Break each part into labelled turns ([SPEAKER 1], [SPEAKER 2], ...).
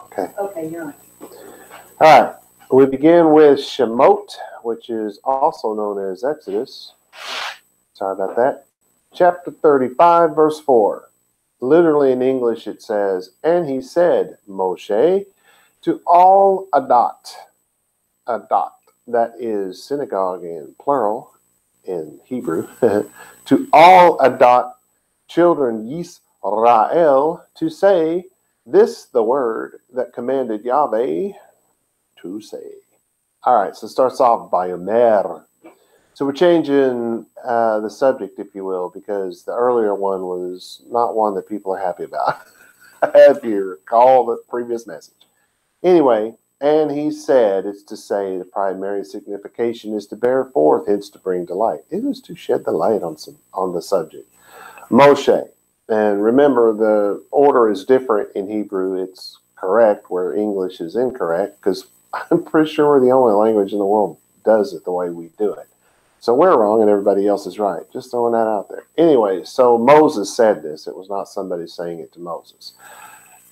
[SPEAKER 1] Okay.
[SPEAKER 2] Okay, you're on.
[SPEAKER 1] All right. We begin with Shemot, which is also known as Exodus. Sorry about that. Chapter 35, verse 4. Literally in English it says, "And he said, Moshe, to all Adat." Adat, that is synagogue in plural in Hebrew. To all Adat children Yisrael, to say this the word that commanded Yahweh to say. All right, so it starts off by Omer. So we're changing the subject, if you will, because the earlier one was not one that people are happy about. If you recall the previous message. Anyway, and he said, it's to say the primary signification is to bear forth, hence to bring to light. It is to shed the light on the subject. Moshe. And remember, the order is different in Hebrew. It's correct where English is incorrect, because I'm pretty sure we're the only language in the world does it the way we do it. So we're wrong and everybody else is right. Just throwing that out there. Anyway, so Moses said this. It was not somebody saying it to Moses.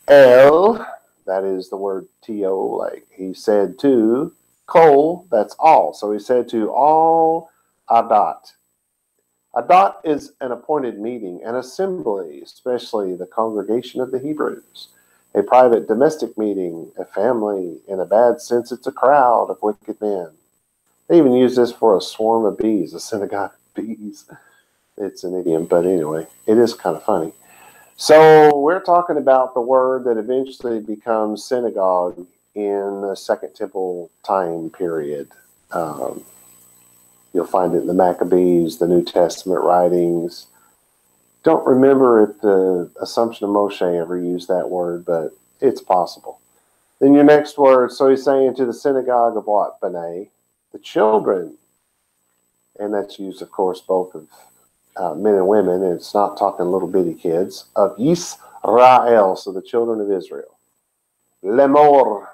[SPEAKER 1] El, that is the word T-O, like he said to Kol, that's all. So he said to all Adat. Adat is an appointed meeting, an assembly, especially the congregation of the Hebrews. A private domestic meeting, a family. In a bad sense, it's a crowd of wicked men. They even use this for a swarm of bees, a synagogue of bees. It's an idiom, but anyway, it is kind of funny. So we're talking about the word that eventually becomes synagogue in the Second Temple time period. You'll find it in the Maccabees, the New Testament writings. Don't remember if the Assumption of Moshe ever used that word, but it's possible. Then your next word, so he's saying to the synagogue of what? B'nai, the children. And that's used, of course, both of men and women. And it's not talking little bitty kids. Of Yisrael, so the children of Israel. Lemor,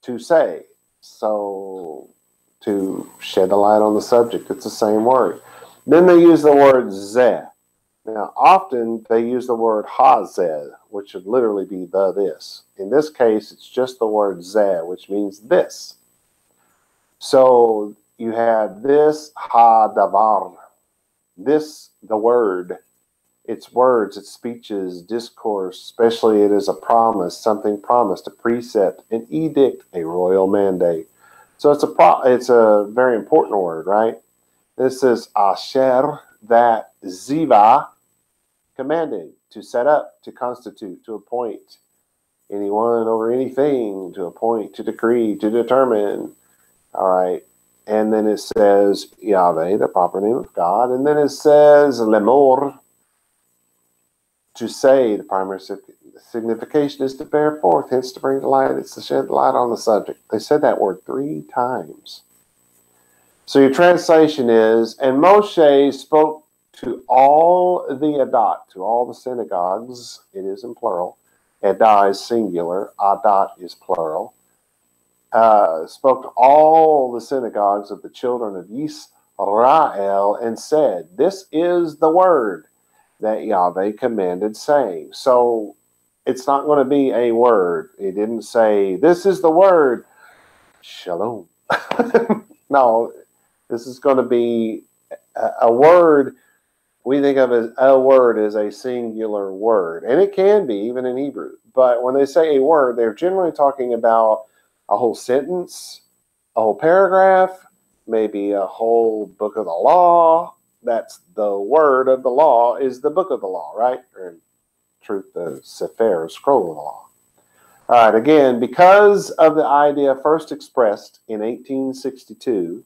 [SPEAKER 1] to say. So to shed the light on the subject, it's the same word. Then they use the word zeh. Now, often they use the word hazeh, which would literally be the this. In this case, it's just the word zeh, which means this. So you have this ha-davar, this, the word. It's words, it's speeches, discourse, especially it is a promise, something promised, a precept, an edict, a royal mandate. So it's a very important word, right? This is asher, that ziva, commanding, to set up, to constitute, to appoint anyone over anything, to appoint, to decree, to determine. All right. And then it says Yahweh, the proper name of God. And then it says lemor, to say. The primary signification is to bear forth, hence to bring to light. It's to shed light on the subject. They said that word 3 times. So your translation is, and Moshe spoke to all the Adat, to all the synagogues. It is in plural. Edah is singular. Adat is plural. Spoke to all the synagogues of the children of Yisrael and said, this is the word that Yahweh commanded, saying. So it's not going to be a word. It didn't say, this is the word, shalom. No, this is going to be a word. We think of as a word as a singular word. And it can be, even in Hebrew. But when they say a word, they're generally talking about a whole sentence, a whole paragraph, maybe a whole book of the law. That's the word of the law is the book of the law, right? Or in truth, the Sefer, scroll of the law. All right, again, because of the idea first expressed in 1862,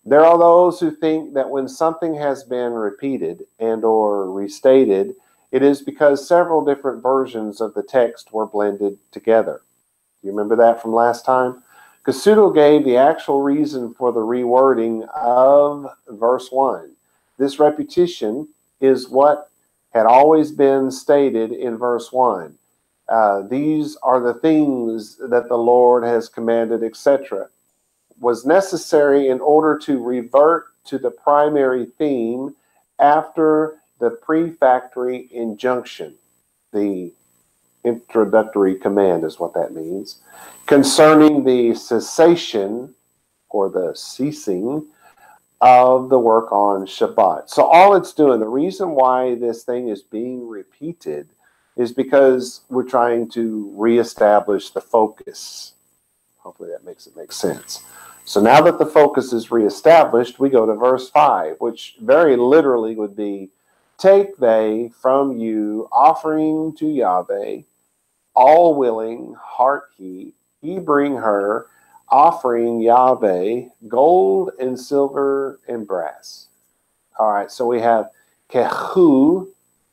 [SPEAKER 1] there are those who think that when something has been repeated and or restated, it is because several different versions of the text were blended together. You remember that from last time? Kasuto gave the actual reason for the rewording of verse 1. This repetition is what had always been stated in verse 1. These are the things that the Lord has commanded, etc. Was necessary in order to revert to the primary theme after the prefatory injunction. The introductory command is what that means, concerning the cessation or the ceasing of the work on Shabbat. So all it's doing, the reason why this thing is being repeated is because we're trying to reestablish the focus. Hopefully that makes it make sense. So now that the focus is reestablished, we go to verse 5, which very literally would be, take they from you offering to Yahweh, all willing, heart he bring her, offering Yahweh, gold and silver and brass. All right, so we have kehu,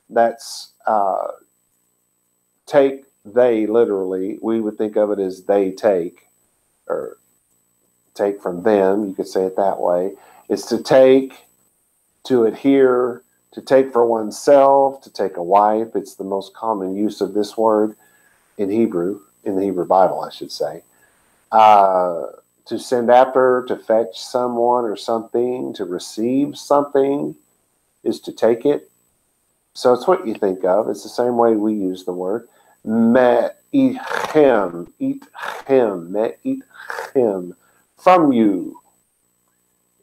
[SPEAKER 1] that's take they literally. We would think of it as they take, or take from them. You could say it that way. It's to take, to adhere, to take for oneself, to take a wife. It's the most common use of this word in Hebrew, in the Hebrew Bible, I should say. To send after, to fetch someone or something, to receive something is to take it. So it's what you think of. It's the same way we use the word. Me'ichem, me'ichem, from you.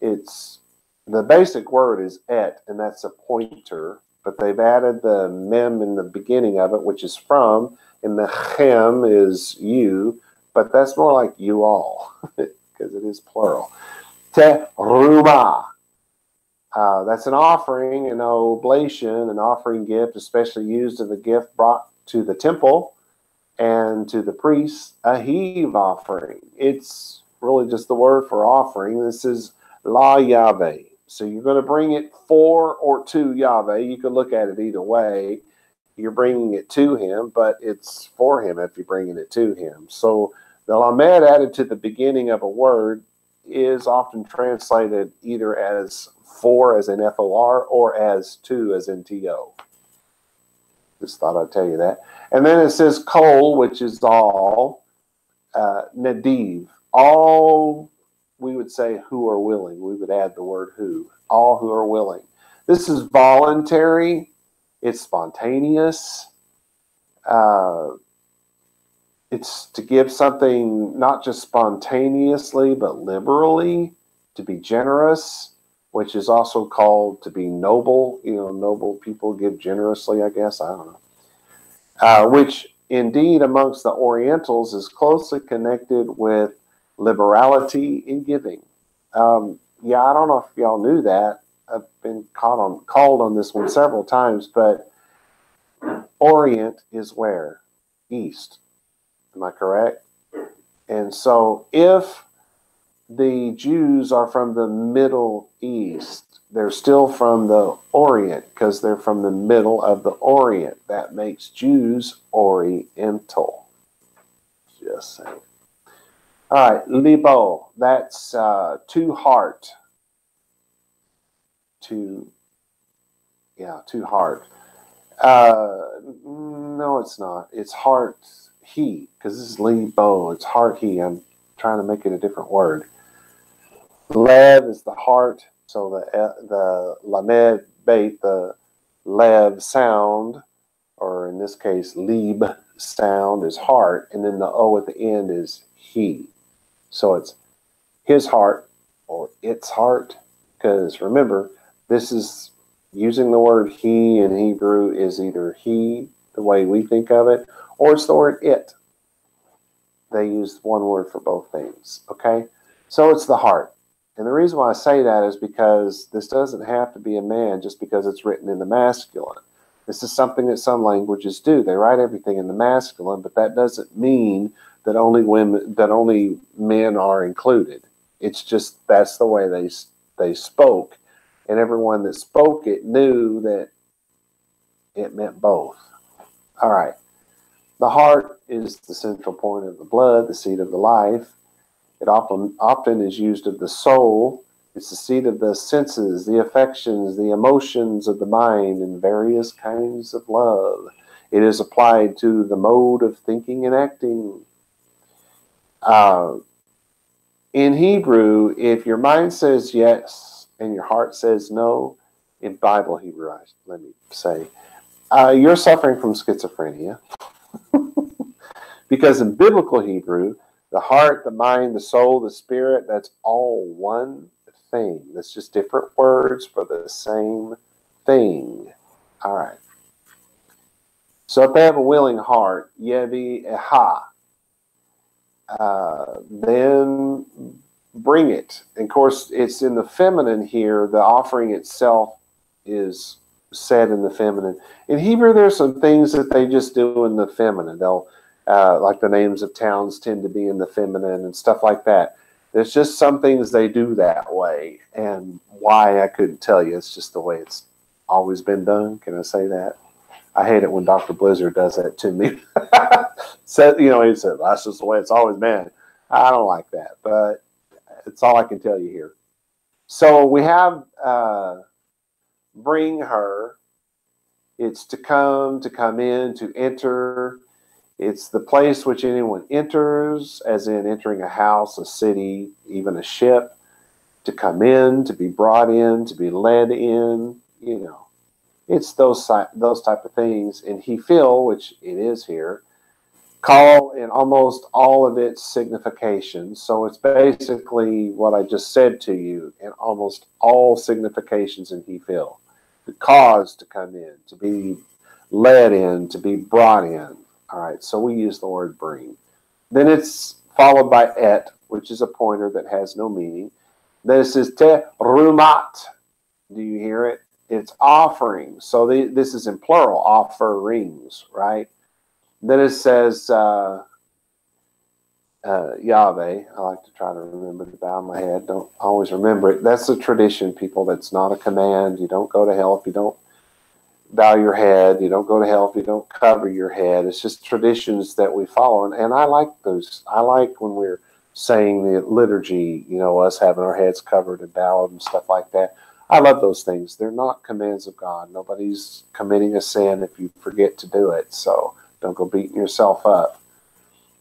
[SPEAKER 1] It's, the basic word is et, and that's a pointer, but they've added the mem in the beginning of it, which is from, and the chem is you, but that's more like you all, because it is plural. Teruma. That's an offering, an oblation, an offering gift, especially used as a gift brought to the temple and to the priests, a heave offering. It's really just the word for offering. This is la Yahweh. So you're going to bring it for or to Yahweh. You can look at it either way. You're bringing it to him, but it's for him if you're bringing it to him. So the lamed added to the beginning of a word is often translated either as for as in FOR or as to as in TO. Just thought I'd tell you that. And then it says kol, which is all, nadiv, all, we would say who are willing. We would add the word who, all who are willing. This is voluntary. It's spontaneous. It's to give something not just spontaneously, but liberally, to be generous, which is also called to be noble. You know, noble people give generously, I guess. I don't know. Which indeed amongst the Orientals is closely connected with liberality in giving. Yeah, I don't know if y'all knew that. I've been called on this one several times, but Orient is where? East. Am I correct? And so if the Jews are from the Middle East, they're still from the Orient because they're from the middle of the Orient. That makes Jews Oriental. Just saying. All right, libo, that's to heart. To heart. No, it's not. It's heart he, because this is libo. It's heart he. I'm trying to make it a different word. Lev is the heart, so the lamed beit, the lev sound, or in this case, lib sound is heart, and then the o at the end is he. So it's his heart or its heart, because remember, this is using the word he in Hebrew is either he, the way we think of it, or it's the word it. They use one word for both things, okay? So it's the heart. And the reason why I say that is because this doesn't have to be a man just because it's written in the masculine. This is something that some languages do. They write everything in the masculine, but that doesn't mean that only men are included. It's just that's the way they spoke. And everyone that spoke it knew that it meant both. All right. The heart is the central point of the blood, the seat of the life. It often is used of the soul. It's the seat of the senses, the affections, the emotions of the mind, and various kinds of love. It is applied to the mode of thinking and acting. In Hebrew, if your mind says yes and your heart says no, in Bible Hebrew, let me say, you're suffering from schizophrenia. Because in biblical Hebrew, the heart, the mind, the soul, the spirit, that's all one thing. That's just different words for the same thing. All right. So if they have a willing heart, yevi eha, then bring it. And of course, it's in the feminine here. The offering itself is said in the feminine. In Hebrew, there's some things that they just do in the feminine. They'll, like the names of towns tend to be in the feminine and stuff like that. There's just some things they do that way. And why, I couldn't tell you. It's just the way it's always been done. Can I say that? I hate it when Dr. Blizzard does that to me. So, you know, he said, that's just the way it's always been. I don't like that, but it's all I can tell you here. So we have bring her. It's to come in, to enter. It's the place which anyone enters, as in entering a house, a city, even a ship. To come in, to be brought in, to be led in, you know. It's those type of things. And he feel, which it is here, call in almost all of its significations. So it's basically what I just said to you in almost all significations in he feel. The cause to come in, to be led in, to be brought in. All right, so we use the word bring. Then it's followed by et, which is a pointer that has no meaning. Then it says te rumat. Do you hear it? It's offering. So this is in plural, offerings, right? Then it says Yahweh. I like to try to remember to bow my head. Don't always remember it. That's a tradition, people. That's not a command. You don't go to hell if you don't bow your head. You don't go to hell if you don't cover your head. It's just traditions that we follow. And I like those. I like when we're saying the liturgy, you know, us having our heads covered and bowed and stuff like that. I love those things. They're not commands of God. Nobody's committing a sin if you forget to do it. So don't go beating yourself up.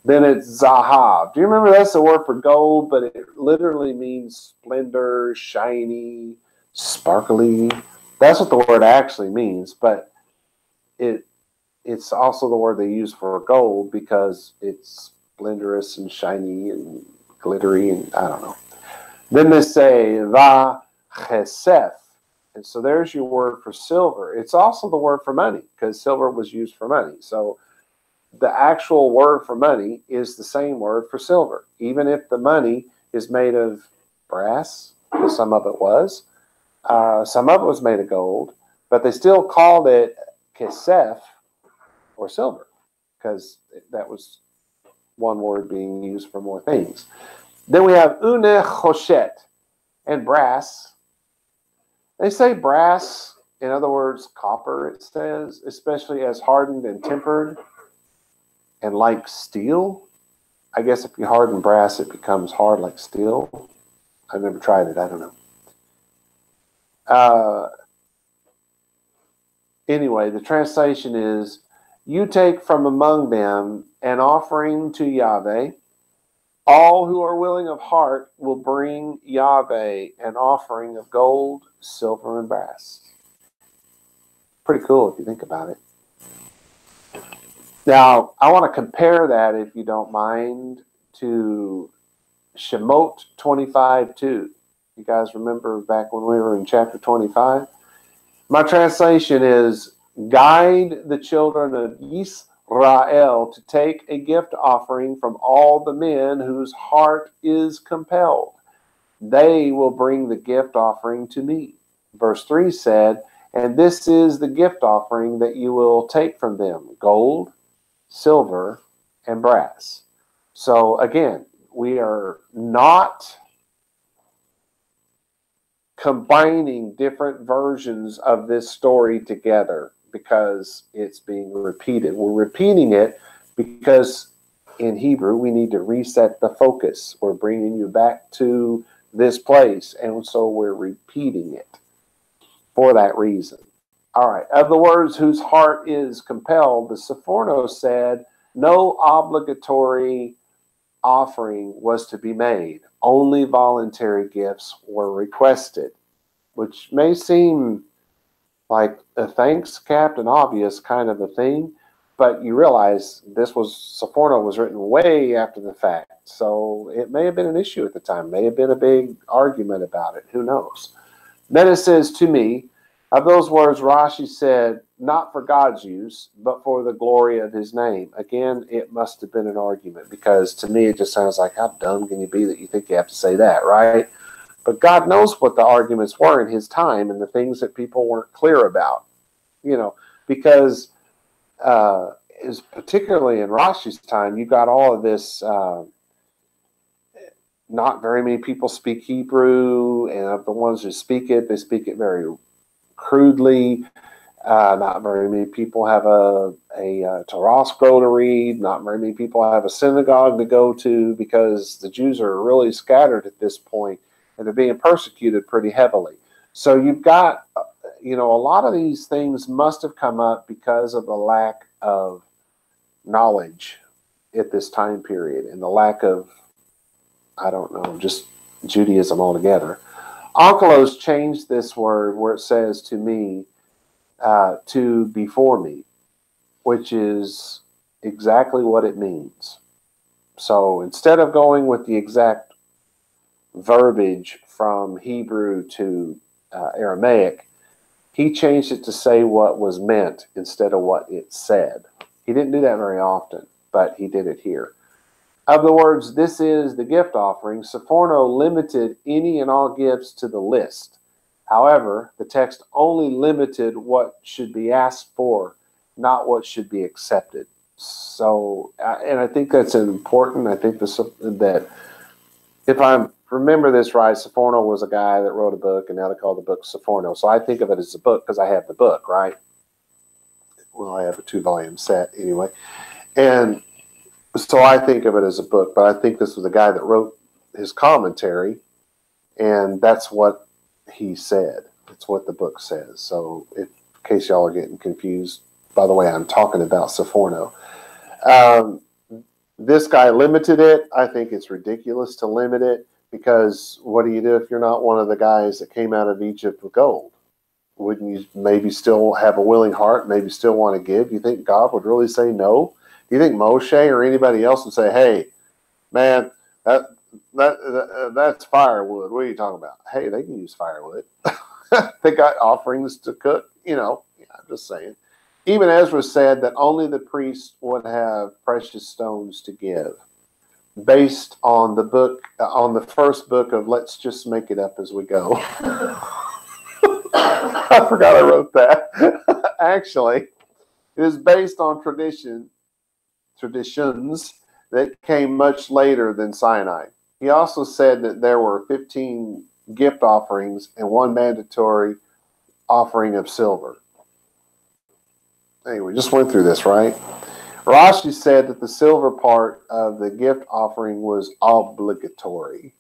[SPEAKER 1] Then it's zahav. Do you remember that's the word for gold, but it literally means splendor, shiny, sparkly. That's what the word actually means, but it's also the word they use for gold because it's splendorous and shiny and glittery and I don't know. Then they say va chesef. And so there's your word for silver. It's also the word for money because silver was used for money. So the actual word for money is the same word for silver, even if the money is made of brass, because some of it was. Some of it was made of gold, but they still called it kesef, or silver, because that was one word being used for more things. Then we have une choshet, and brass. They say brass, in other words, copper, it says, especially as hardened and tempered, and like steel. I guess if you harden brass, it becomes hard like steel. I've never tried it. I don't know. Anyway, the translation is, you take from among them an offering to Yahweh. All who are willing of heart will bring Yahweh an offering of gold, silver, and brass. Pretty cool if you think about it. Now, I want to compare that, if you don't mind, to Shemot 25:2. You guys remember back when we were in chapter 25? My translation is, guide the children of Israel to take a gift offering from all the men whose heart is compelled. They will bring the gift offering to me. Verse 3 said, and this is the gift offering that you will take from them, gold, silver, and brass. So again, we are not combining different versions of this story together because it's being repeated. We're repeating it because in Hebrew we need to reset the focus. We're bringing you back to this place, and so we're repeating it for that reason. All right, of the words whose heart is compelled, the Sepharno said no obligatory offering was to be made. Only voluntary gifts were requested, which may seem like a thanks, Captain Obvious kind of a thing, But you realize Sephorno was written way after the fact. So it may have been an issue at the time. May have been a big argument about it. Who knows? Then it says, to me, of those words, Rashi said, not for God's use, but for the glory of his name. Again, it must have been an argument, because to me it just sounds like, how dumb can you be that you think you have to say that, right? But God knows what the arguments were in his time and the things that people weren't clear about, because is particularly in Rashi's time, you got all of this, not very many people speak Hebrew, and of the ones who speak it, they speak it very crudely. Not very many people have a Torah scroll to read. Not very many people have a synagogue to go to, because the Jews are really scattered at this point, and they're being persecuted pretty heavily. So you've got, a lot of these things must have come up because of the lack of knowledge at this time period, and the lack of, I don't know, just Judaism altogether. Onkelos changed this word where it says to me, to before me, which is exactly what it means. So instead of going with the exact verbiage from Hebrew to Aramaic, he changed it to say what was meant instead of what it said. He didn't do that very often, but he did it here. Of the words, this is the gift offering, Sephorno limited any and all gifts to the list. However, the text only limited what should be asked for, not what should be accepted. So, and I think that's important. I think that if I remember this right, Sephorno was a guy that wrote a book, and now they call the book Sephorno. So I think of it as a book because I have the book, right? Well, I have a 2-volume set anyway. And so I think of it as a book, but I think this was the guy that wrote his commentary, and that's what he said. It's what the book says. So in case y'all are getting confused, by the way, I'm talking about Sephorno. This guy limited it. I think it's ridiculous to limit it, because what do you do if you're not one of the guys that came out of Egypt with gold? Wouldn't you maybe still have a willing heart, maybe still want to give? You think God would really say no? Do you think Moshe or anybody else would say, hey, man, that's firewood. What are you talking about? Hey, they can use firewood. They got offerings to cook. I'm just saying. Even Ezra said that only the priest would have precious stones to give, based on the book, on the first book of Let's Just Make It Up As We Go. I forgot I wrote that. Actually, it is based on traditions that came much later than Sinai. He also said that there were 15 gift offerings and 1 mandatory offering of silver. Anyway, just went through this, right? Rashi said that the silver part of the gift offering was obligatory.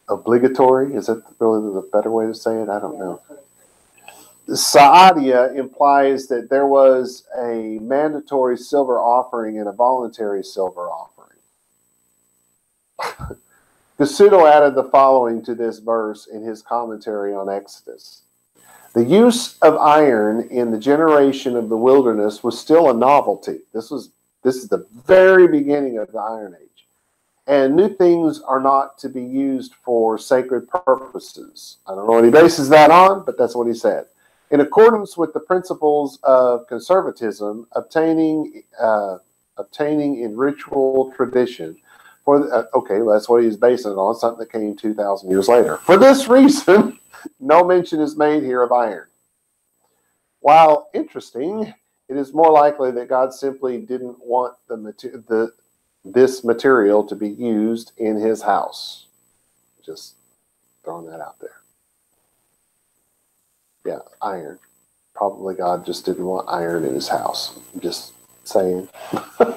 [SPEAKER 1] Obligatory? Is that really the better way to say it? I don't know. Saadia implies that there was a mandatory silver offering and a voluntary silver offering. Gasudo added the following to this verse in his commentary on Exodus. The use of iron in the generation of the wilderness was still a novelty. This is the very beginning of the Iron Age. And new things are not to be used for sacred purposes. I don't know what he bases that on, but that's what he said. In accordance with the principles of conservatism, obtaining in ritual tradition, okay, that's what he's basing it on, something that came 2,000 years later. For this reason, no mention is made here of iron. While interesting, it is more likely that God simply didn't want this material to be used in his house. Just throwing that out there. Yeah, iron. Probably God just didn't want iron in his house. I'm just saying.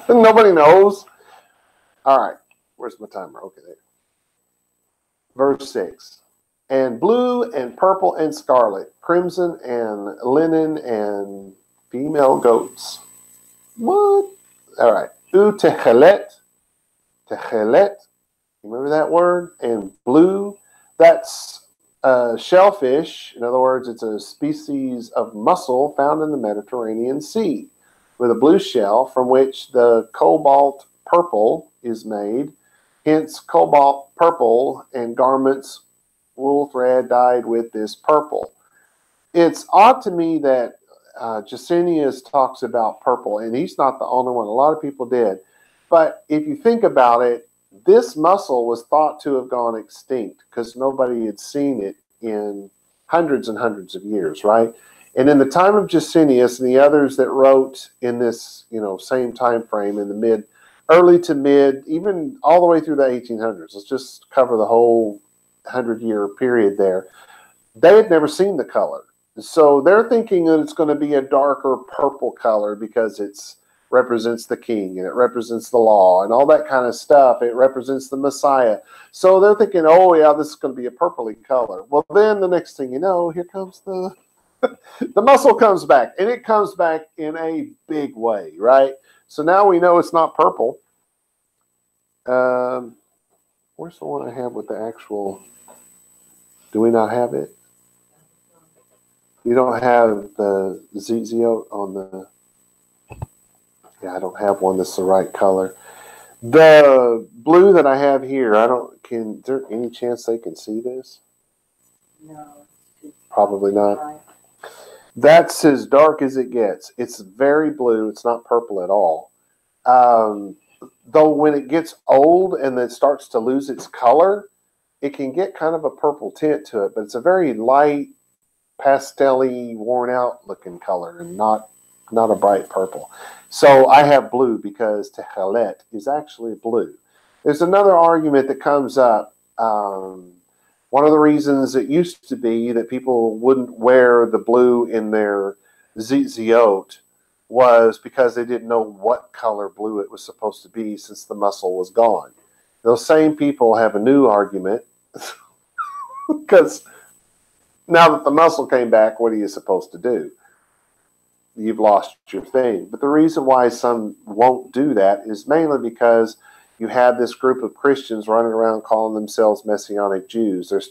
[SPEAKER 1] Nobody knows. All right. Where's my timer? Okay, there. Verse 6. And blue and purple and scarlet, crimson and linen and female goats. What? All right. Techelet. Techelet. Remember that word? And blue. That's shellfish. In other words, it's a species of mussel found in the Mediterranean Sea. with a blue shell from which the cobalt purple is made. Hence, cobalt purple and garments, wool thread dyed with this purple. It's odd to me that Gesenius talks about purple, and he's not the only one. A lot of people did. But if you think about it, this mussel was thought to have gone extinct because nobody had seen it in hundreds and hundreds of years, right? And in the time of Gesenius and the others that wrote in this, same time frame in the early to mid, even all the way through the 1800s, let's just cover the whole 100-year period there, they had never seen the color. So they're thinking that it's going to be a darker purple color because it's represents the king and it represents the law and all that kind of stuff. It represents the Messiah. So they're thinking, oh yeah, this is going to be a purpley color. Well, then the next thing you know, here comes the mussel comes back, and it comes back in a big way, right? So now we know it's not purple. Where's the one I have with the actual? Do we not have it? You don't have the Zizio on the. Yeah, I don't have one that's the right color. The blue that I have here, is there any chance they can see this?
[SPEAKER 2] No.
[SPEAKER 1] Probably not. That's as dark as it gets. It's very blue. It's not purple at all. Though when it gets old and it starts to lose its color, it can get kind of a purple tint to it, but it's a very light, pastel-y, worn-out looking color and not a bright purple. So I have blue because Techelet is actually blue. There's another argument that comes up. One of the reasons it used to be that people wouldn't wear the blue in their zitziot was because they didn't know what color blue it was supposed to be since the mussel was gone. Those same people have a new argument because now that the mussel came back, what are you supposed to do? You've lost your thing. But the reason why some won't do that is mainly because you have this group of Christians running around calling themselves Messianic Jews. They're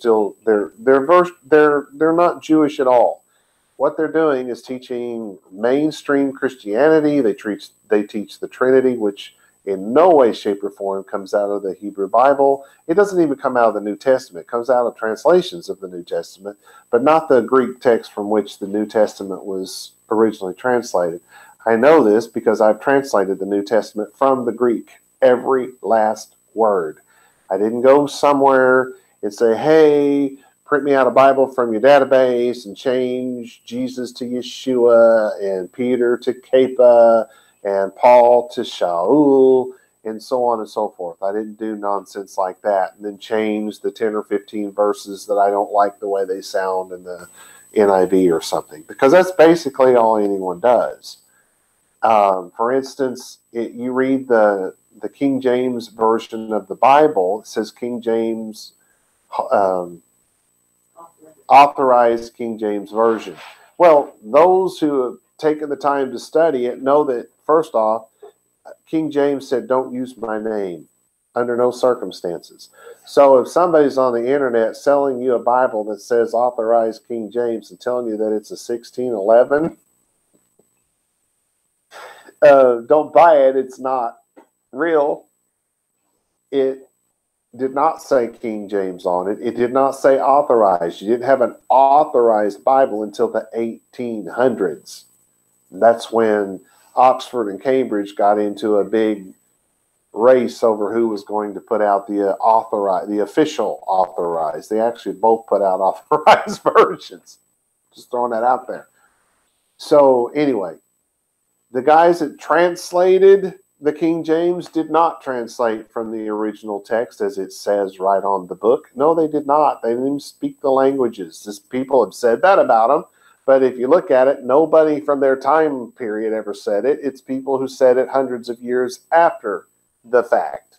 [SPEAKER 1] not Jewish at all. What they're doing is teaching mainstream Christianity. They teach the Trinity, which in no way, shape, or form comes out of the Hebrew Bible. It doesn't even come out of the New Testament. It comes out of translations of the New Testament, but not the Greek text from which the New Testament was originally translated. I know this because I've translated the New Testament from the Greek, every last word. I didn't go somewhere and say, hey, print me out a Bible from your database and change Jesus to Yeshua and Peter to Kepa and Paul to Shaul and so on and so forth. I didn't do nonsense like that and then change the 10 or 15 verses that I don't like the way they sound in the NIV or something, because that's basically all anyone does. For instance, you read the King James version of the Bible. It says King James, authorized King James version. Well, those who have taken the time to study it know that, first off, King James said, don't use my name under no circumstances. So if somebody's on the internet selling you a Bible that says authorized King James and telling you that it's a 1611, don't buy it. It's not real. It did not say King James on it. It did not say authorized. You didn't have an authorized Bible until the 1800s. That's when Oxford and Cambridge got into a big race over who was going to put out the official authorized. They actually both put out authorized versions. Just throwing that out there. So anyway, the guys that translated the King James did not translate from the original text as it says right on the book. No, they did not. They didn't even speak the languages. Just people have said that about them. But if you look at it, nobody from their time period ever said it. It's people who said it hundreds of years after the fact.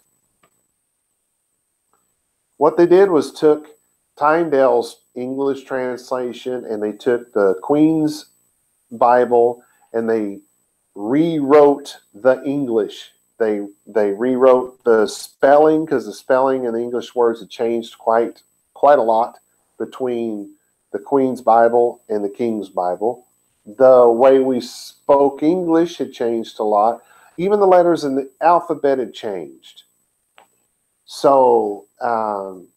[SPEAKER 1] What they did was took Tyndale's English translation and they took the Queen's Bible and they rewrote the English. They rewrote the spelling, because the spelling in the English words had changed quite a lot between the Queen's Bible and the King's Bible. The way we spoke English had changed a lot. Even the letters in the alphabet had changed. So that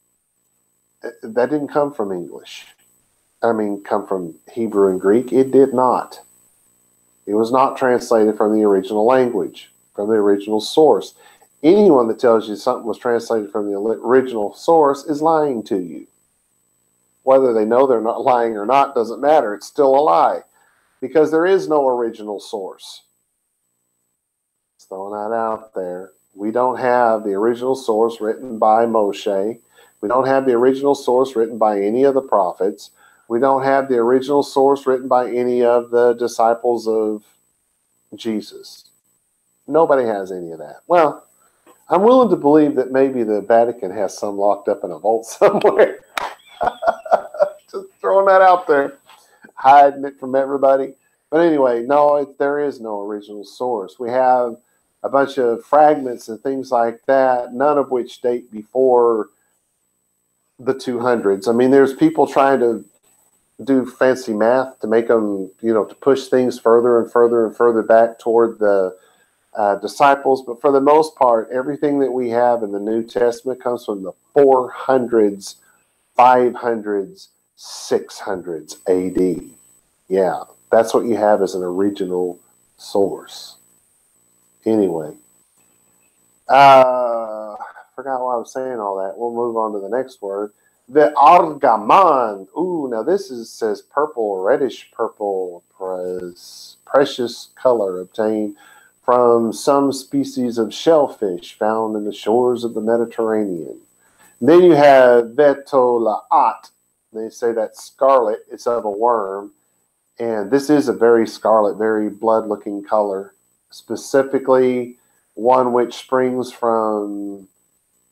[SPEAKER 1] didn't come from English. I mean, come from Hebrew and Greek. It did not. It was not translated from the original language, from the original source. Anyone that tells you something was translated from the original source is lying to you. Whether they know they're not lying or not doesn't matter. It's still a lie because there is no original source. Just throwing that out there. We don't have the original source written by Moshe. We don't have the original source written by any of the prophets. We don't have the original source written by any of the disciples of Jesus. Nobody has any of that. Well, I'm willing to believe that maybe the Vatican has some locked up in a vault somewhere. Just throwing that out there, hiding it from everybody. But anyway, no, there is no original source. We have a bunch of fragments and things like that, none of which date before the 200s. I mean, there's people trying to do fancy math to make them, to push things further and further and further back toward the disciples. But for the most part, everything that we have in the New Testament comes from the 400s, 500s, 600s AD. Yeah, that's what you have as an original source. Anyway, I forgot why I was saying all that. We'll move on to the next word. The argaman. Ooh, now this says purple, reddish purple, precious color obtained from some species of shellfish found in the shores of the Mediterranean. Then you have vetolaat. They say that's scarlet. It's of a worm. And this is a very scarlet, very blood-looking color, specifically one which springs from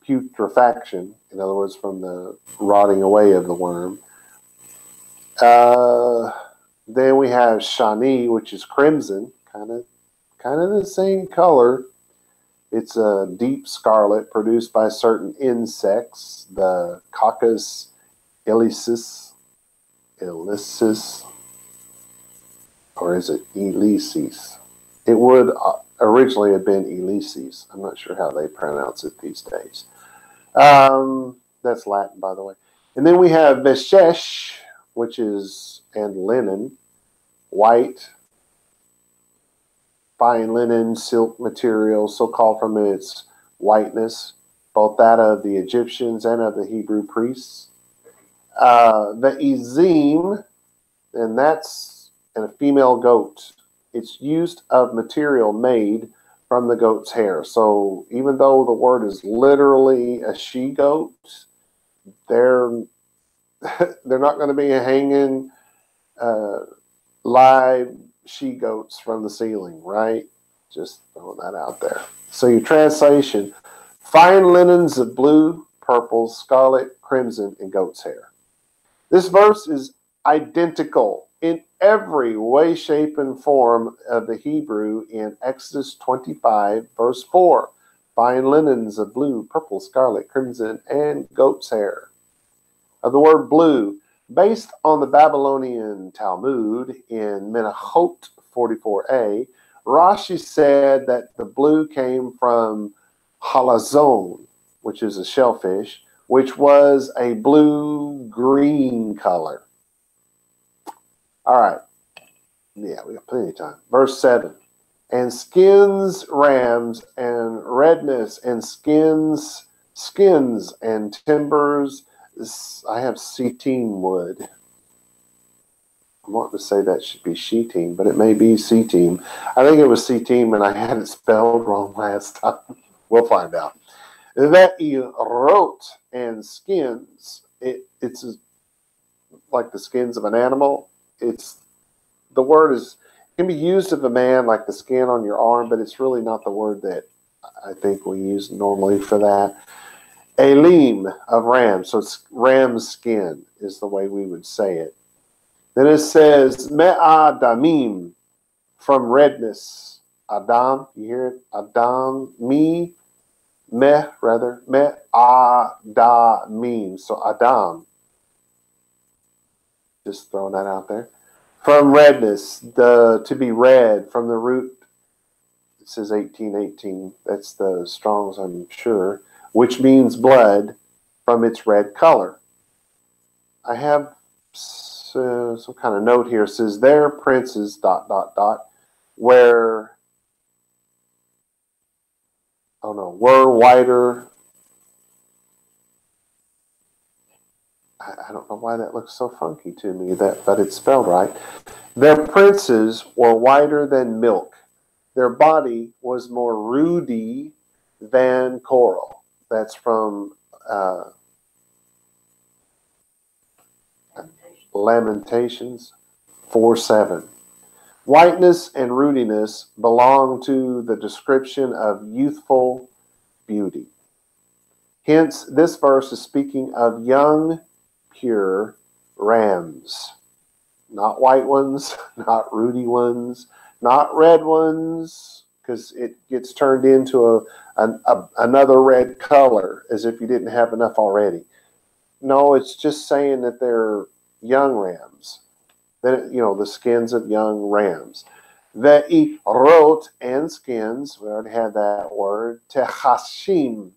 [SPEAKER 1] putrefaction, in other words, from the rotting away of the worm. Then we have shani, which is crimson, kind of the same color. It's a deep scarlet produced by certain insects, the Coccus ilicis, or is it Elyses? It would originally have been Elyses. I'm not sure how they pronounce it these days. That's Latin, by the way. And then we have veshesh, which is, and linen, white, fine linen, silk material, so called from its whiteness, both that of the Egyptians and of the Hebrew priests. The ezim, and that's a female goat. It's used of material made from the goat's hair. So even though the word is literally a she-goat, they're not going to be hanging live she-goats from the ceiling, right? Just throwing that out there. So your translation, fine linens of blue, purple, scarlet, crimson, and goat's hair. This verse is identical in every way, shape, and form of the Hebrew in Exodus 25, verse 4. Fine linens of blue, purple, scarlet, crimson, and goat's hair. Of the word blue, based on the Babylonian Talmud in Menachot 44a, Rashi said that the blue came from halazon, which is a shellfish, which was a blue-green color. All right. Yeah, we got plenty of time. Verse 7. And skins rams, and redness, and skins and timbers. I have setim wood. I want to say that should be sheeting, but it may be setim. I think it was setim, and I had it spelled wrong last time. We'll find out. That erot and skins. It's like the skins of an animal. The word can be used of a man like the skin on your arm, but it's really not the word that I think we use normally for that. Elim of ram, so it's ram's skin is the way we would say it. Then it says me'ah damim, from redness. Adam, you hear it? Adam, me'ah damim, so Adam. Just throwing that out there. From redness, to be red, from the root, it says 1818. That's the Strong's, I'm sure, which means blood, from its red color. I have some kind of note here. It says, their princes, ... where, oh no, were whiter. I don't know why that looks so funky to me, but it's spelled right. Their princes were whiter than milk. Their body was more ruddy than coral. That's from Lamentations 4:7. Whiteness and rudiness belong to the description of youthful beauty. Hence, this verse is speaking of young, pure rams. Not white ones, not ruddy ones, not red ones, because it gets turned into another red color, as if you didn't have enough already. No, it's just saying that they're young rams. That, you know, the skins of young rams. Ve'irot, and skins, we already had that word. Techashim,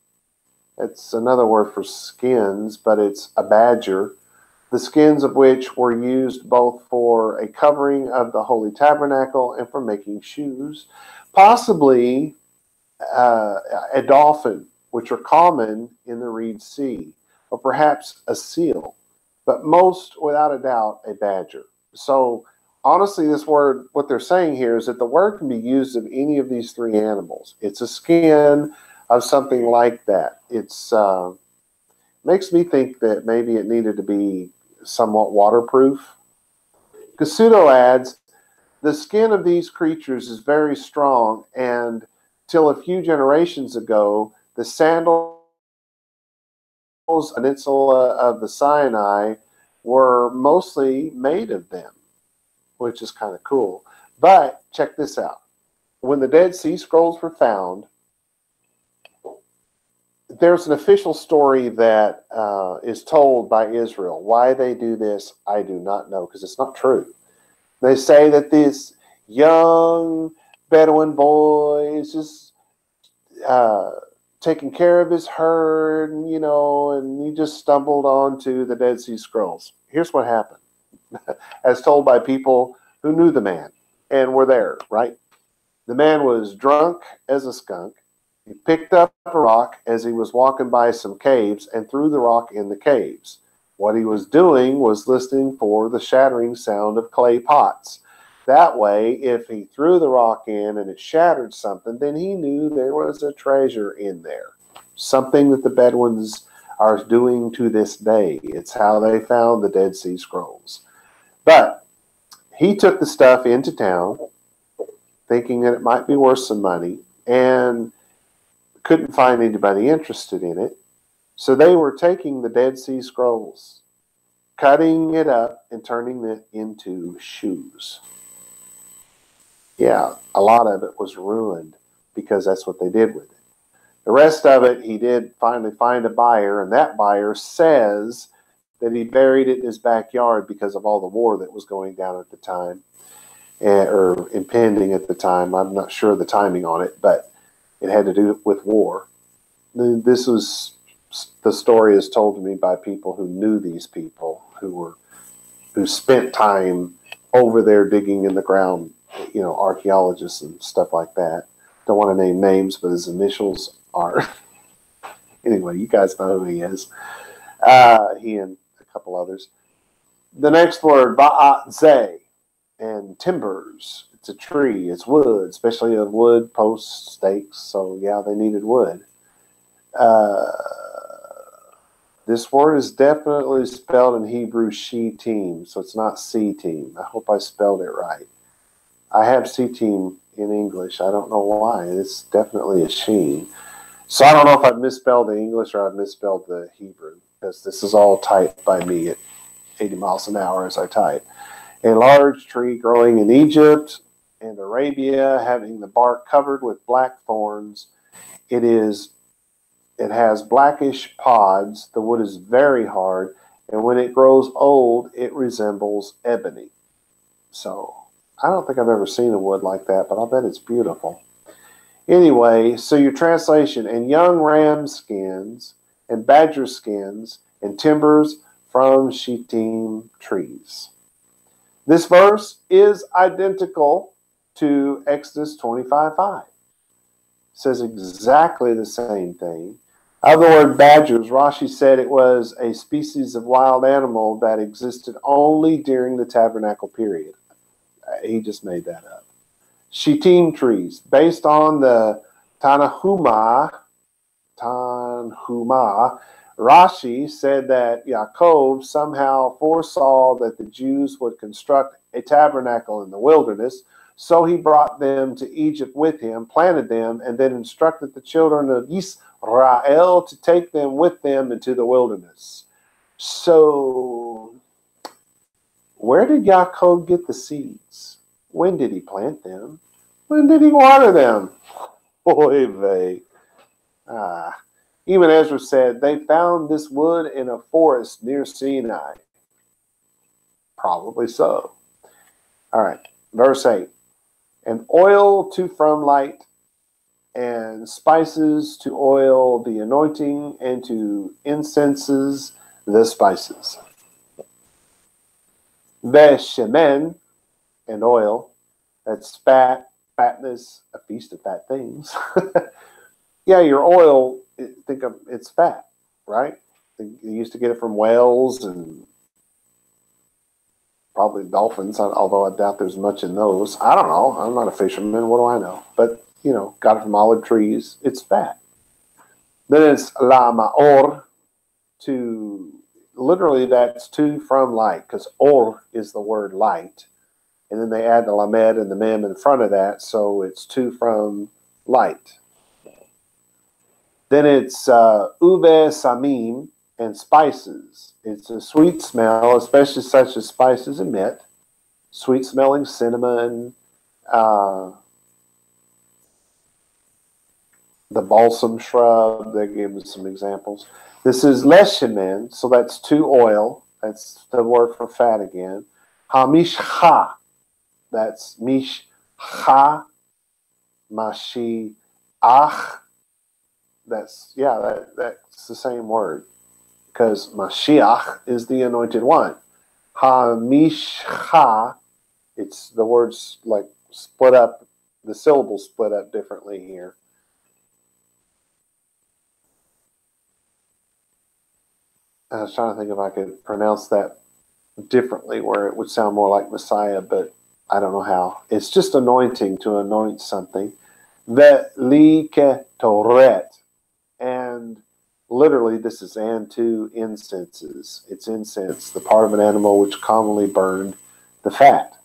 [SPEAKER 1] it's another word for skins, but it's a badger. The skins of which were used both for a covering of the Holy Tabernacle and for making shoes. Possibly a dolphin, which are common in the Reed Sea, or perhaps a seal, but most, without a doubt, a badger. So honestly, this word, what they're saying here is that the word can be used of any of these three animals. It's a skin of something like that. It's makes me think that maybe it needed to be somewhat waterproof. Casuto adds, the skin of these creatures is very strong, and till a few generations ago, the sandals peninsula of the Sinai were mostly made of them, which is kind of cool. But check this out. When the Dead Sea Scrolls were found, there's an official story that is told by Israel. Why they do this, I do not know, because it's not true. They say that this young Bedouin boy is just taking care of his herd, you know, and he just stumbled onto the Dead Sea Scrolls. Here's what happened, as told by people who knew the man and were there, right? The man was drunk as a skunk. He picked up a rock as he was walking by some caves and threw the rock in the caves. What he was doing was listening for the shattering sound of clay pots. That way, if he threw the rock in and it shattered something, then he knew there was a treasure in there. Something that the Bedouins are doing to this day. It's how they found the Dead Sea Scrolls. But he took the stuff into town, thinking that it might be worth some money, and couldn't find anybody interested in it. So they were taking the Dead Sea Scrolls, cutting it up and turning it into shoes. Yeah, a lot of it was ruined because that's what they did with it. The rest of it, he did finally find a buyer, and that buyer says that he buried it in his backyard because of all the war that was going down at the time, or impending at the time. I'm not sure the timing on it, but it had to do with war. This was, the story is told to me by people who knew these people, who spent time over there digging in the ground, you know, archaeologists and stuff like that. Don't want to name names, but his initials are. Anyway, you guys know who he is. He and a couple others. The next word, ba'atzeh, and timbers. It's a tree. It's wood, especially of wood, posts, stakes. So, yeah, they needed wood. This word is definitely spelled in Hebrew she-team, so it's not C-team. I hope I spelled it right. I have C-team in English. I don't know why. It's definitely a she. So I don't know if I've misspelled the English or I've misspelled the Hebrew, because this is all typed by me at 80 miles an hour as I type. A large tree growing in Egypt and Arabia, having the bark covered with black thorns. It has blackish pods. The wood is very hard, and when it grows old, it resembles ebony. So I don't think I've ever seen a wood like that, but I'll bet it's beautiful. Anyway, so your translation, and young ram skins, and badger skins, and timbers from shittim trees. This verse is identical to Exodus 25:5. Says exactly the same thing. Of the word badgers, Rashi said it was a species of wild animal that existed only during the tabernacle period. He just made that up. Shittim trees, based on the Tanhuma, Rashi said that Yaakov somehow foresaw that the Jews would construct a tabernacle in the wilderness, so he brought them to Egypt with him, planted them, and then instructed the children of Israel to take them with them into the wilderness. So, where did Yaakov get the seeds? When did he plant them? When did he water them? Oy vey. Even Ezra said, they found this wood in a forest near Sinai. Probably so. All right, verse 8. And oil to from light, and spices to oil the anointing, and to incenses the spices. Veshemen, and oil, that's fat, fatness, a feast of fat things. Yeah, your oil, think of it's fat, right? You used to get it from whales and probably dolphins, although I doubt there's much in those. I don't know. I'm not a fisherman. What do I know? But, got it from olive trees. It's fat. Then it's la ma'or, to, literally that's to from light, because or is the word light. And then they add the lamed and the mem in front of that, so it's to from light. Then it's uve samim, and spices. It's a sweet smell, especially such as spices emit. Sweet smelling cinnamon, the balsam shrub. They gave us some examples. This is leshemen, so that's to oil. That's the word for fat again. Hamishcha, that's mishcha, mashiach. That's the same word, because Mashiach is the anointed one. Ha-mishcha, it's the words like split up, the syllables split up differently here. I was trying to think if I could pronounce that differently where it would sound more like Messiah, but I don't know how. It's just anointing, to anoint something. Ve'li ketoret. And literally, this is and to incenses. It's incense, the part of an animal which commonly burned the fat.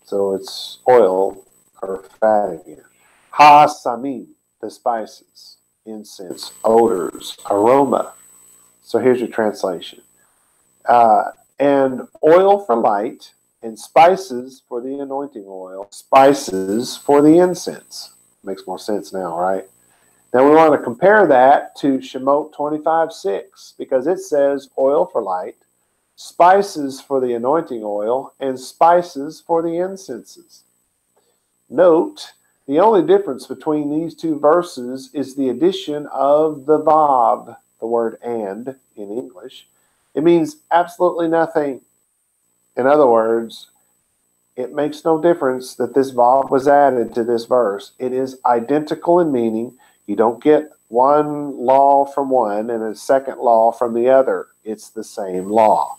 [SPEAKER 1] So it's oil or fat again. Ha samim, the spices, incense, odors, aroma. So here's your translation. And oil for light, and spices for the anointing oil, spices for the incense. Makes more sense now, right? Now we want to compare that to Shemot 25:6, because it says oil for light, spices for the anointing oil, and spices for the incenses. Note, the only difference between these two verses is the addition of the vav, the word and in English. It means absolutely nothing. In other words, it makes no difference that this vav was added to this verse. It is identical in meaning. You don't get one law from one and a second law from the other. It's the same law.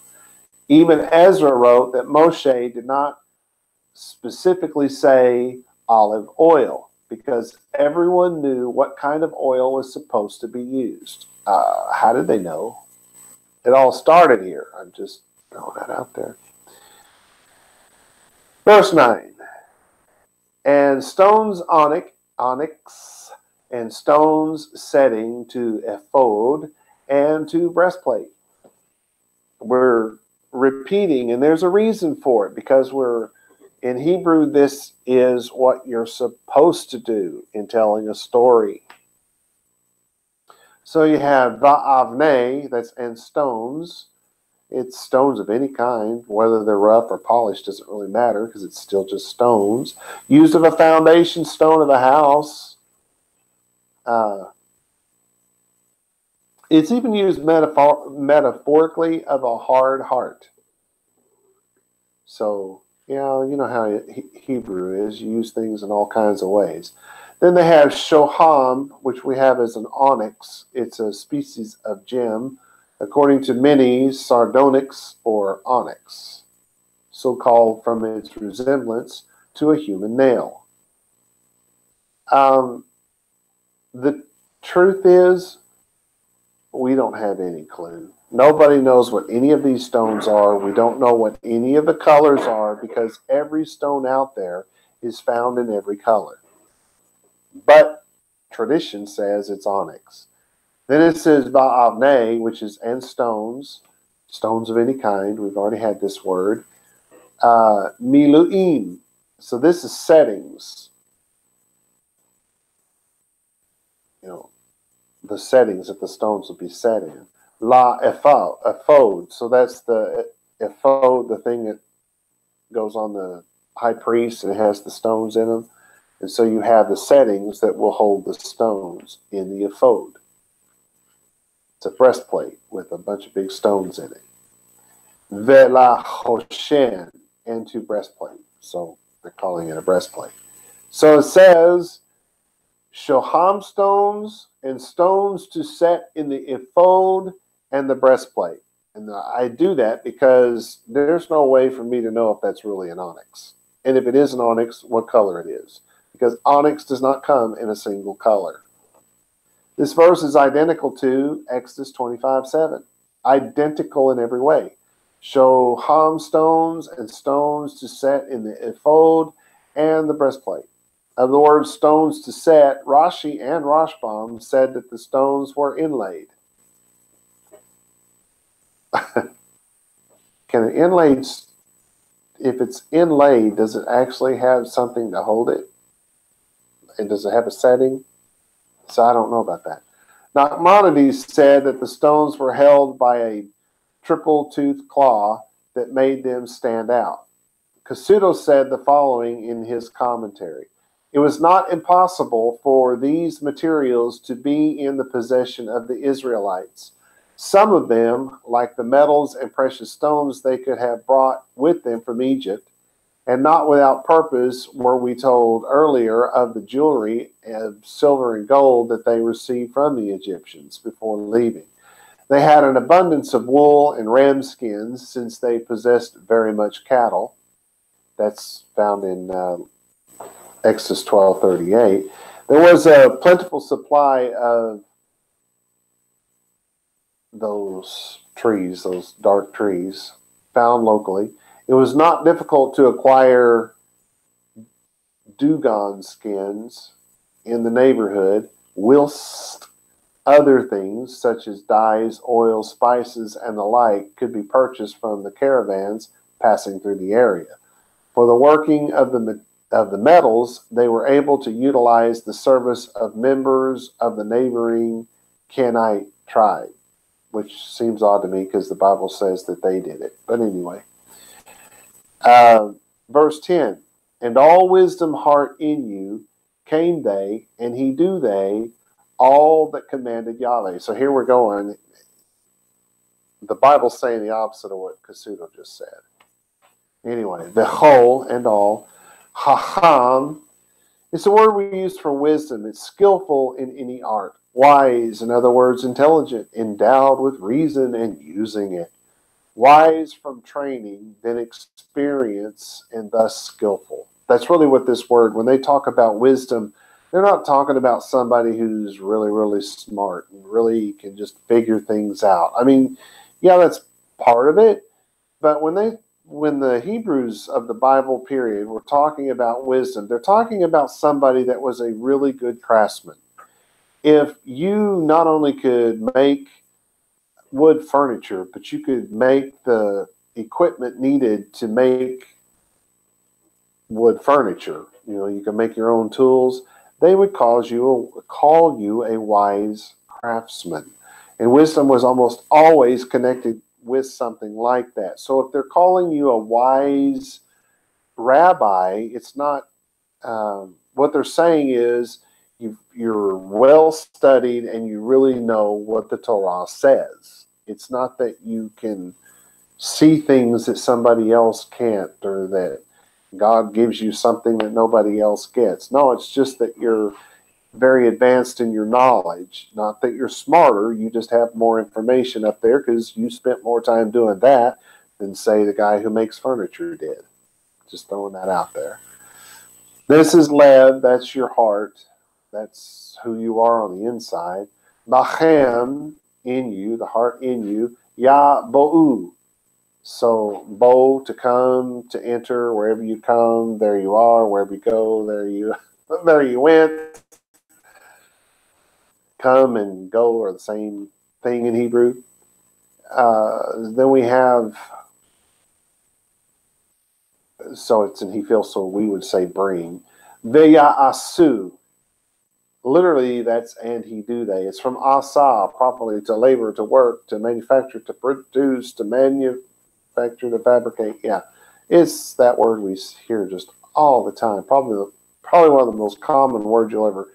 [SPEAKER 1] Even Ezra wrote that Moshe did not specifically say olive oil, because everyone knew what kind of oil was supposed to be used. How did they know? It all started here. I'm just throwing that out there. Verse 9. And stones onyx, and stones setting to ephod and to breastplate. We're repeating, and there's a reason for it, because in Hebrew, this is what you're supposed to do in telling a story. So you have va'avne, that's and stones, It's stones of any kind, whether they're rough or polished doesn't really matter because it's still just stones. Used of a foundation stone of a house. It's even used metaphorically of a hard heart. So, you know how Hebrew is. You use things in all kinds of ways. Then they have shoham, which we have as an onyx. It's a species of gem. According to many, sardonyx or onyx, so called from its resemblance to a human nail. The truth is, we don't have any clue. Nobody knows what any of these stones are. We don't know what any of the colors are because every stone out there is found in every color. But tradition says it's onyx. Then it says ba'avne, which is and stones of any kind. We've already had this word. Miluim. So this is settings. The settings that the stones will be set in. La ephod. So that's the ephod, the thing that goes on the high priest and it has the stones in them. And so you have the settings that will hold the stones in the ephod. It's a breastplate with a bunch of big stones in it. Vela hoshen, and two breastplate. So they're calling it a breastplate. So it says, shoham stones and stones to set in the ephod and the breastplate. And I do that because there's no way for me to know if that's really an onyx. And if it is an onyx, what color it is. Because onyx does not come in a single color. This verse is identical to Exodus 25:7. Identical in every way. Shoham stones and stones to set in the ephod and the breastplate. Of the word stones to set, Rashi and Rashbam said that the stones were inlaid. Can an inlaid, if it's inlaid, does it actually have something to hold it? And does it have a setting? So I don't know about that. Nachmanides said that the stones were held by a triple-toothed claw that made them stand out. Cassuto said the following in his commentary. It was not impossible for these materials to be in the possession of the Israelites. Some of them, like the metals and precious stones they could have brought with them from Egypt, and not without purpose were we told earlier of the jewelry of silver and gold that they received from the Egyptians before leaving. They had an abundance of wool and ram skins since they possessed very much cattle. That's found in Exodus 12:38. There was a plentiful supply of those trees, those dark trees, found locally. It was not difficult to acquire dugong skins in the neighborhood, whilst other things such as dyes, oils, spices, and the like could be purchased from the caravans passing through the area. For the working of the metals, they were able to utilize the service of members of the neighboring Canaanite tribe, which seems odd to me because the Bible says that they did it. But anyway. Verse 10, and all wisdom heart in you came they, and he do they, all that commanded Yahweh. So here we're going. The Bible's saying the opposite of what Cassuto just said. Anyway, the whole and all. Hacham, it's a word we use for wisdom. It's skillful in any art. Wise, in other words, intelligent, endowed with reason and using it. Wise from training, then experience, and thus skillful. That's really what this word, when they talk about wisdom, they're not talking about somebody who's really, really smart and really can just figure things out. I mean, yeah, that's part of it. But when the Hebrews of the Bible period were talking about wisdom, they're talking about somebody that was a really good craftsman. If you not only could make wood furniture, but you could make the equipment needed to make wood furniture. You can make your own tools. They would call you a wise craftsman. And wisdom was almost always connected with something like that. So if they're calling you a wise rabbi, it's not, what they're saying is you're well studied and you really know what the Torah says. It's not that you can see things that somebody else can't, or that God gives you something that nobody else gets. No, it's just that you're very advanced in your knowledge. Not that you're smarter, you just have more information up there because you spent more time doing that than, say, the guy who makes furniture did. Just throwing that out there. This is lev, that's your heart. That's who you are on the inside. Bachem, in you, the heart in you. Ya bo'u. So, bo, to come, to enter, wherever you come, there you are. Wherever you go, there you went. Come and go are the same thing in Hebrew. Then we have, so it's in he feels, so we would say bring. Ve'ya'asu. Literally, that's and he do they. It's from asa, properly, to labor, to work, to manufacture, to produce, to manufacture, to fabricate. Yeah, it's that word we hear just all the time. Probably one of the most common words you'll ever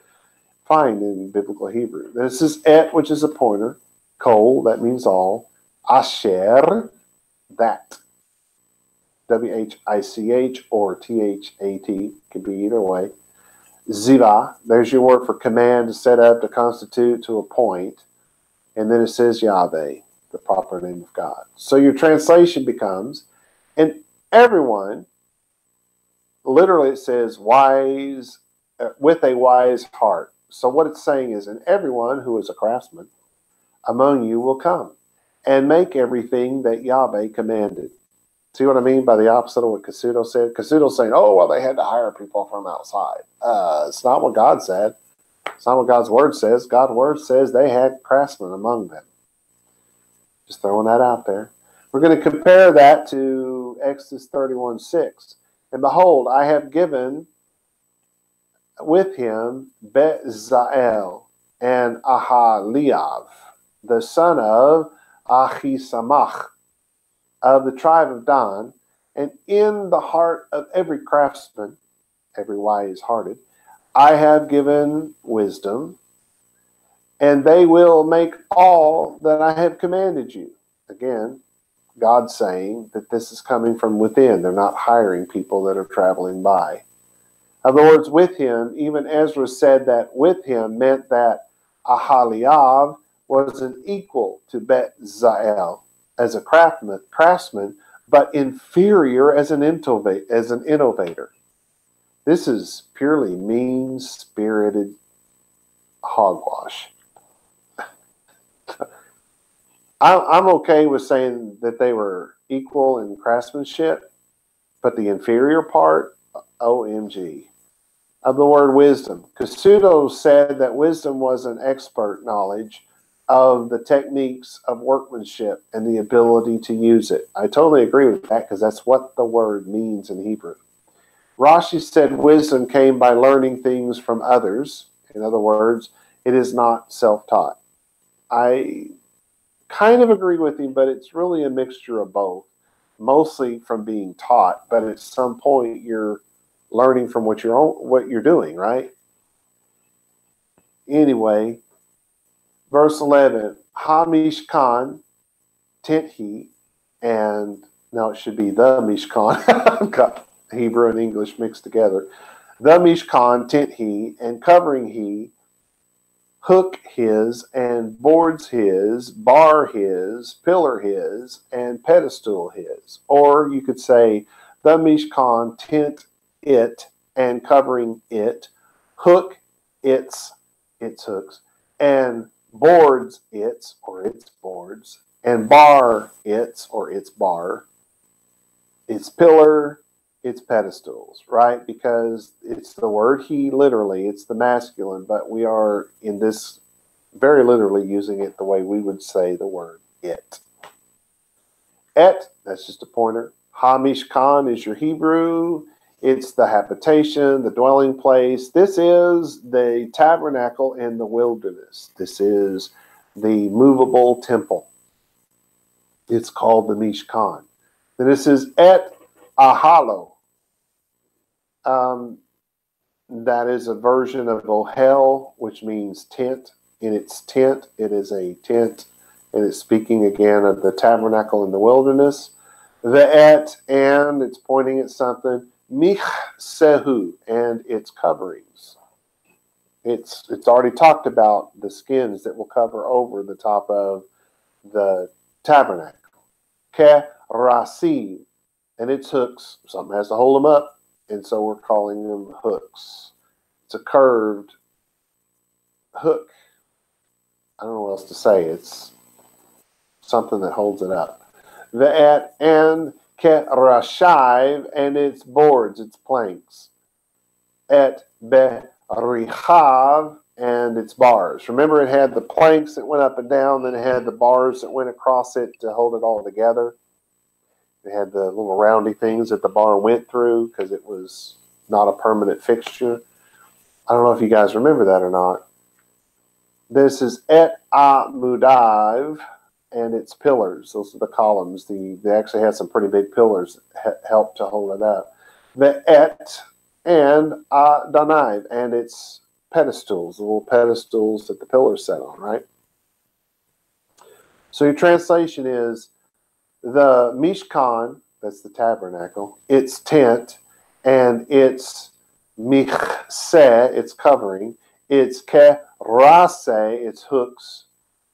[SPEAKER 1] find in biblical Hebrew. This is et, which is a pointer. Kol, that means all. Asher, that. W-H-I-C-H or T-H-A-T. Could be either way. Ziva, there's your word for command, to set up, to constitute, to appoint. And then it says Yahweh, the proper name of God. So your translation becomes, and everyone, literally it says wise, with a wise heart. So what it's saying is, and everyone who is a craftsman among you will come and make everything that Yahweh commanded. See what I mean by the opposite of what Kasuto said? Kasuto's saying, oh, well, they had to hire people from outside. It's not what God said. It's not what God's word says. God's word says they had craftsmen among them. Just throwing that out there. We're going to compare that to Exodus 31:6. And behold, I have given with him Bezalel and Ahaliav, the son of Ahisamach, of the tribe of Dan, and in the heart of every craftsman, every wise-hearted, I have given wisdom, and they will make all that I have commanded you. Again, God saying that this is coming from within. They're not hiring people that are traveling by. In other words, with him, even Ezra said that with him meant that Ahaliav was an equal to Bezalel as a craftsman, but inferior as an innovator. This is purely mean-spirited hogwash. I'm okay with saying that they were equal in craftsmanship, but the inferior part, OMG. Of the word wisdom. Kasuto said that wisdom was an expert knowledge of the techniques of workmanship and the ability to use it. I totally agree with that because that's what the word means in Hebrew. Rashi said wisdom came by learning things from others. In other words, it is not self-taught. I kind of agree with him, but it's really a mixture of both. Mostly from being taught, but at some point you're learning from what you're doing, right? Anyway, verse 11, Ha-Mishkan, tent he, and now it should be the Mishkan. I've got Hebrew and English mixed together. The Mishkan, tent he, and covering he, hook his, and boards his, bar his, pillar his, and pedestal his. Or you could say, the Mishkan, tent it, and covering it, hook its hooks, and boards its, or its boards, and bar its, or its bar, its pillar, its pedestals, right? Because it's the word he, literally, it's the masculine, but we are in this very literally using it the way we would say the word it. Et, that's just a pointer. Ha-Mishkan is your Hebrew. It's the habitation, the dwelling place. This is the tabernacle in the wilderness. This is the movable temple. It's called the Mishkan. Then it says et ahalo. That is a version of ohel, which means tent. In its tent, it is a tent, and it's speaking again of the tabernacle in the wilderness. The et, and it's pointing at something. Michsehu, and its coverings. It's already talked about the skins that will cover over the top of the tabernacle. Kerasi, and its hooks. Something has to hold them up, and so we're calling them hooks. It's a curved hook. I don't know what else to say. It's something that holds it up. The et and kerashiv, and its boards, its planks. Et berichav, and its bars. Remember, it had the planks that went up and down, then it had the bars that went across it to hold it all together. It had the little roundy things that the bar went through because it was not a permanent fixture. I don't know if you guys remember that or not. This is et amudav, and its pillars. Those are the columns. They actually had some pretty big pillars that helped to hold it up. The et and adoniv, and its pedestals, the little pedestals that the pillars sat on, right? So your translation is the Mishkan, that's the tabernacle, its tent, and its michseh, its covering, its kerase, its hooks,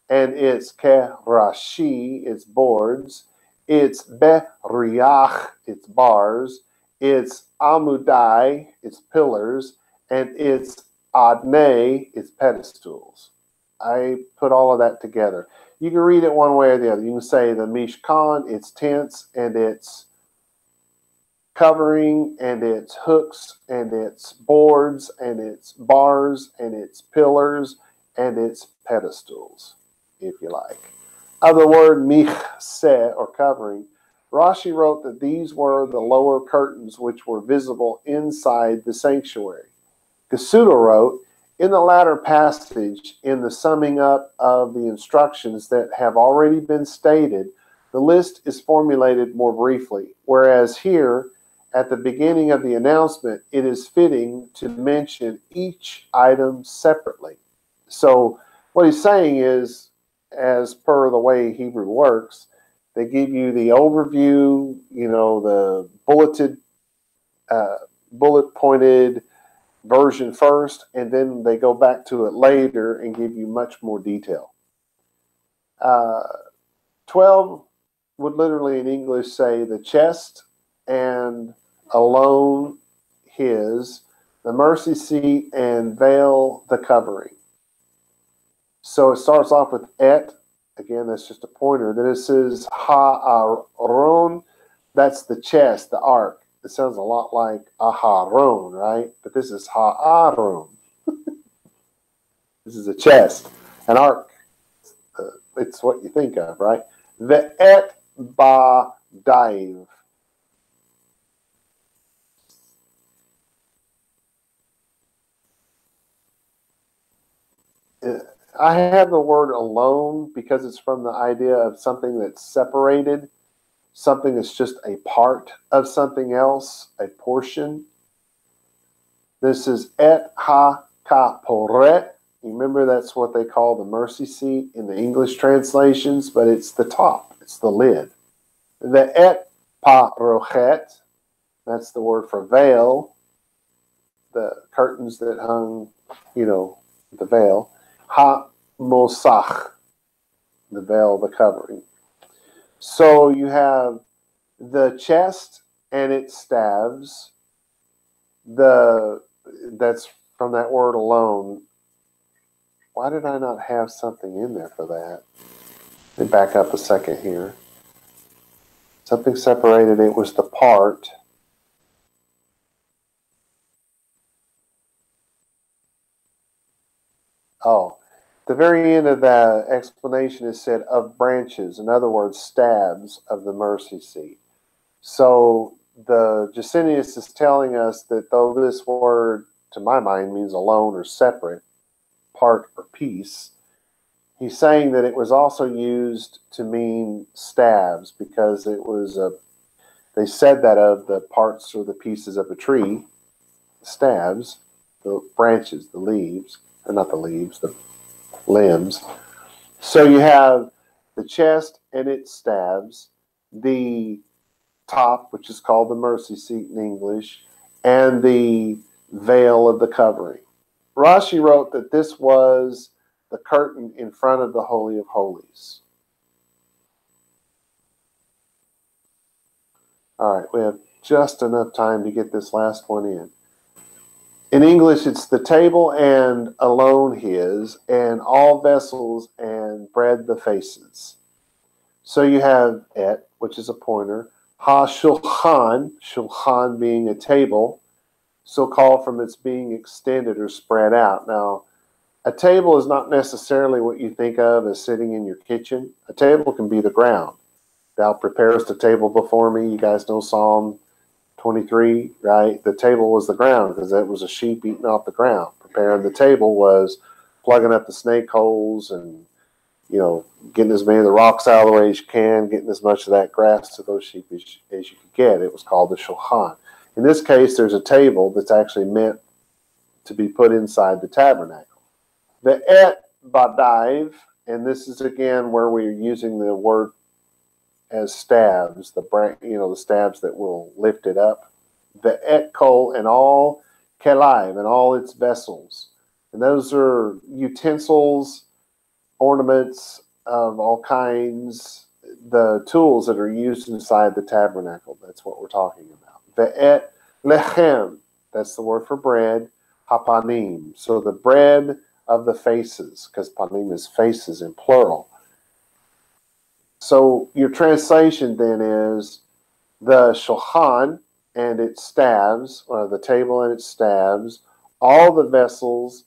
[SPEAKER 1] and its kerashi, its boards, its beriach, its bars, its amudai, its pillars, and its adne, its pedestals. I put all of that together. You can read it one way or the other. You can say the Mishkan, its tents, and its covering, and its hooks, and its boards, and its bars, and its pillars, and its pedestals, if you like. Of the word michseh, or covering, Rashi wrote that these were the lower curtains which were visible inside the sanctuary. Kasuda wrote, in the latter passage, in the summing up of the instructions that have already been stated, the list is formulated more briefly, whereas here, at the beginning of the announcement, it is fitting to mention each item separately. So what he's saying is, as per the way Hebrew works, they give you the overview, the bullet-pointed version first, and then they go back to it later and give you much more detail. 12 would literally in English say the chest and alone his, the mercy seat and veil the covering. So it starts off with et. Again, that's just a pointer. Then it says ha-aron. That's the chest, the ark. It sounds a lot like Aharon, right? But this is Ha'aron. This is a chest, an ark. It's what you think of, right? The et ba daiv. I have the word alone because it's from the idea of something that's separated. Something that's just a part of something else, a portion. This is et ha kaporet. Remember, that's what they call the mercy seat in the English translations, but it's the top, it's the lid. The et parochet, that's the word for veil, the curtains that hung, the veil. Ha mosach, the veil, the covering. So you have the chest and its staves. That's from that word alone. Why did I not have something in there for that? Let me back up a second here. Something separated. It was the part. Oh. The very end of the explanation is said of branches, in other words, stabs of the mercy seat. So the Gesenius is telling us that though this word, to my mind, means alone or separate, part or piece, He's saying that it was also used to mean staves because it was they said that of the parts or the pieces of a tree, staves, the branches, the leaves, or not the leaves, the limbs. So you have the chest and its staves, the top, which is called the mercy seat in English, and the veil of the covering. Rashi wrote that this was the curtain in front of the Holy of Holies. All right, we have just enough time to get this last one in. In English, it's the table and alone his, and all vessels and bread the faces. So you have et, which is a pointer, ha shulchan, shulchan being a table, so called from its being extended or spread out. Now, a table is not necessarily what you think of as sitting in your kitchen. A table can be the ground. Thou preparest a table before me. You guys know Psalm 23, right? The table was the ground because that was a sheep eating off the ground. Preparing the table was plugging up the snake holes and, you know, getting as many of the rocks out of the way as you can, getting as much of that grass to those sheep as you could get. It was called the shulchan. In this case, there's a table that's actually meant to be put inside the tabernacle. The et badaiv, and this is again where we're using the word as staves, the staves that will lift it up. The et kol and all kelaiv and all its vessels, and those are utensils, ornaments of all kinds, the tools that are used inside the tabernacle. That's what we're talking about. The et lechem, that's the word for bread. Hapanim, so the bread of the faces, because panim is faces in plural. So your translation then is the shulchan and its staves, or the table and its staves, all the vessels,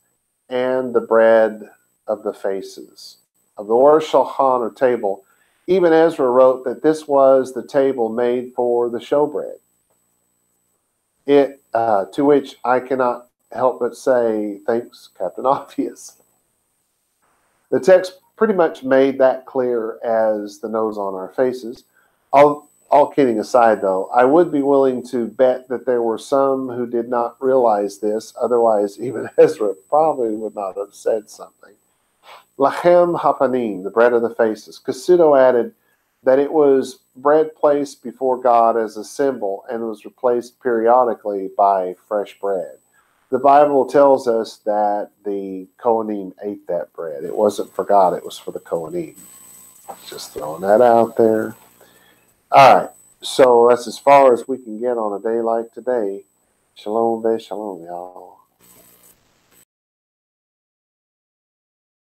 [SPEAKER 1] and the bread of the faces. Of the word shulchan or table, even Ezra wrote that this was the table made for the showbread. To which I cannot help but say, thanks, Captain Obvious. The text pretty much made that clear as the nose on our faces. All kidding aside, though, I would be willing to bet that there were some who did not realize this. Otherwise, even Ezra probably would not have said something. Lachem hapanim, the bread of the faces. Cassuto added that it was bread placed before God as a symbol and was replaced periodically by fresh bread. The Bible tells us that the Kohanim ate that bread. It wasn't for God, it was for the Kohanim. Just throwing that out there. All right, so that's as far as we can get on a day like today. Shalom, shalom, y'all.